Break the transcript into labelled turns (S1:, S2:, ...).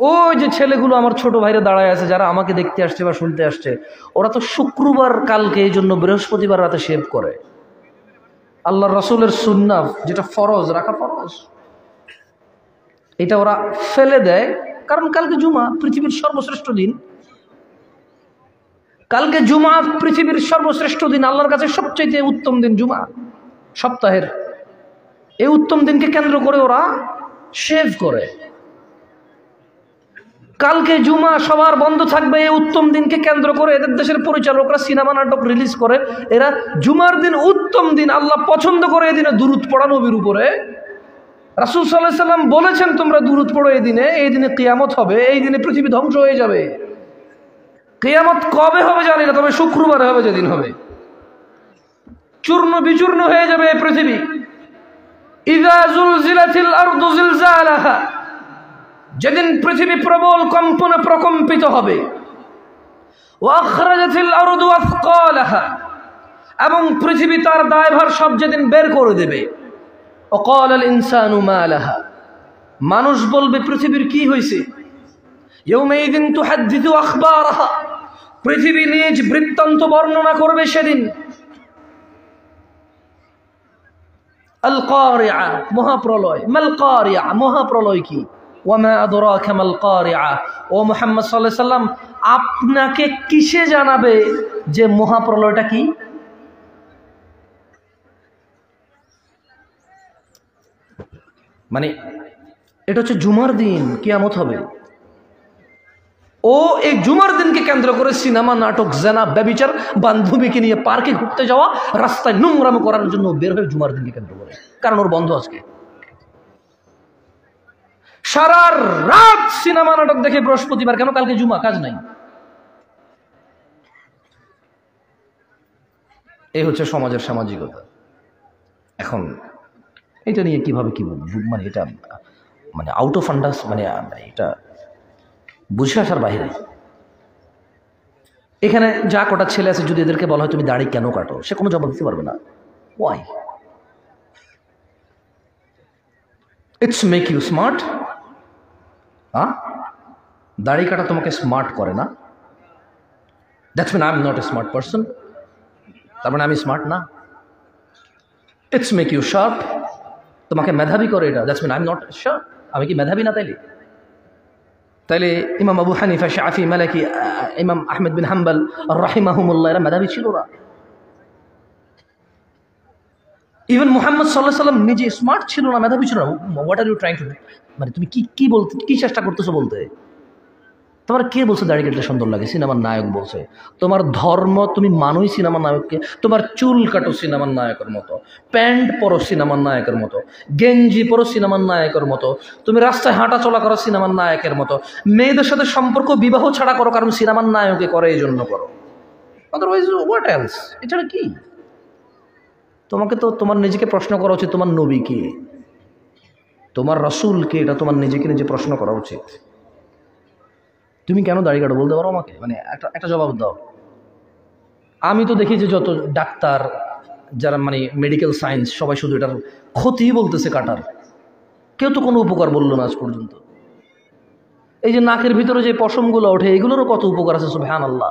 S1: ওই যে ছেলেগুলো আমার ছোট ভাইরা দাঁড়ায় আছে, যারা আমাকে দেখতে আসছে বা শুনতে আসছে, ওরা তো শুক্রবার কালকে এই জন্য বৃহস্পতিবার রাতে শেভ করে। আল্লাহর রাসূলের সুন্নাহ যেটা ফরজ, রাখা ফরজ, এটা ওরা ফেলে দেয়। কারণ কালকে জুমা, পৃথিবীর সর্বশ্রেষ্ঠ দিন। কালকে জুমা পৃথিবীর সর্বশ্রেষ্ঠ দিন, আল্লাহর কাছে সবচেয়ে উত্তম দিন জুমা সপ্তাহের। এই উত্তম দিনকে কেন্দ্র করে ওরা শেভ করে। কালকে জুমা, সবার বন্ধ থাকবে, এই উত্তম দিনকে কেন্দ্র করে এদের দেশের পরিচালকরা সিনেমা নাটক রিলিজ করে। এরা জুমার দিন, উত্তম দিন, আল্লাহ পছন্দ করে এই দিনে দুরূদ পড়া নবীর উপরে। রাসূল সাল্লাল্লাহু আলাইহি সাল্লাম বলেছেন তোমরা দুরূদ পড়ো এই দিনে, এই দিনে কিয়ামত হবে, এই দিনে পৃথিবী ধ্বংস হয়ে যাবে। কিয়ামত কবে হবে জানি না, তবে শুক্রবারে হবে, যেদিন হবে চূর্ণ বিচূর্ণ হয়ে যাবে এই পৃথিবী। ইযা যুলজিলাতিল আরদু জিলজালাহা, যেদিন পৃথিবী প্রবল কম্পনে প্রকম্পিত হবে। ওয়া আখরাজাতিল আরদু আথকালাহা, এবং পৃথিবী তার দায়ভার সব যেদিন বের করে দেবে। ওয়া ক্বালাল ইনসানু মা লাহা, মানুষ বলবে পৃথিবীর কি হয়েছে। ইয়াউমাইযিন তুহাদ্দিসু আখবারাহা, পৃথিবী নিজ বৃত্তান্ত বর্ণনা করবে সেদিন। আল কারিআ, মহাপ্রলয়। মাল কারিআ, মহাপ্রলয় কি? ওয়ামা আদরাকা মাল কারিআ, ও মুহাম্মদ সাল্লাল্লাহু আলাইহি সাল্লাম আপনাকে কিসে জানাবে যে মহাপ্রলয়টা কি? মানে এটা হচ্ছে জুমার দিন কিয়ামত হবে। ও এই জুমার দিনকে কেন্দ্র করে সিনেমা নাটক, জেনা, ব্যভিচার, বান্ধবীকে নিয়ে পার্কে ঘুরতে যাওয়া, রাস্তায় নোংরামো করার জন্য বের হয়ে জুমার দিনকে কেন্দ্র করে। কারণ ওর বন্ধ আজকে। সারা রাত সিনেমা নাটক দেখে বৃহস্পতিবার, কেন? কালকে জুমা, কাজ নাই। এই হচ্ছে সমাজের সামাজিকতা। এখন এটা নিয়ে কিভাবে কি মানে এটা মানে আউট অফ আন্ডার, মানে এটা বুঝে আসার বাইরে। এখানে যা কটা ছেলে আছে, যদি এদেরকে বলা হয় তুমি দাড়ি কেন কাটো, সে কোনো জবাব দিতে পারবে না। Why? It's make you smart. দাড়ি কাটা তোমাকে স্মার্ট করে না। That's mean I am not a smart person, তার মানে আমি স্মার্ট না। ইটস মেক ইউ শার্প, তোমাকে মেধাবী করে এটা। That's mean I am not sharp, আমি কি মেধাবী না? তাইলে ইমাম আবু হানিফা, শাফি, মালিকি, ইমাম আহমেদ বিন হাম্বল রাহিমাহুমুল্লাহ এরা মেধাবী ছিল না। ইভেন মুহাম্মদ সাল্লাল্লাহু আলাইহি সাল্লাম নিজে স্মার্ট ছিল না, মেধাবী ছিল না। What are you trying to, মানে তুমি কি বলতে, কি চেষ্টা করতেছো বলতে? তোমার কে বলছে দাড়ি কাটলে সুন্দর লাগে? সিনেমার নায়ক বলছে। তোমার ধর্ম, তুমি মানুষ সিনেমার নায়ককে। তোমার চুল কাটো সিনেমার নায়কের মতো, প্যান্ট পরো সিনেমার নায়কের মতো, গেঞ্জি পরো সিনেমার নায়কের মতো, তুমি রাস্তায় হাঁটা চলা করো সিনেমার নায়কের মতো, মেয়েদের সাথে সম্পর্ক বিবাহ ছাড়া করো, কারণ সিনেমার নায়কে করে, এই জন্য করো। Otherwise what else? এছাড়া কি? তোমাকে তো তোমার নিজেকে প্রশ্ন করা উচিত, তোমার নবী কে, তোমার রাসূল কে, এটা তোমার নিজেকে নিজে প্রশ্ন করা উচিত। তুমি কেন দাড়ি কাটো বলতে পারো আমাকে? মানে একটা জবাব দাও। আমি তো দেখি যে যত ডাক্তার, যারা মানে মেডিকেল সায়েন্স, সবাই শুধু এটার ক্ষতি বলতেছে কাটার, কেউ তো কোনো উপকার বললো না আজ পর্যন্ত। এই যে নাকের ভিতরে যে পশমগুলো ওঠে, এগুলোরও কত উপকার আছে, সুবহানাল্লাহ।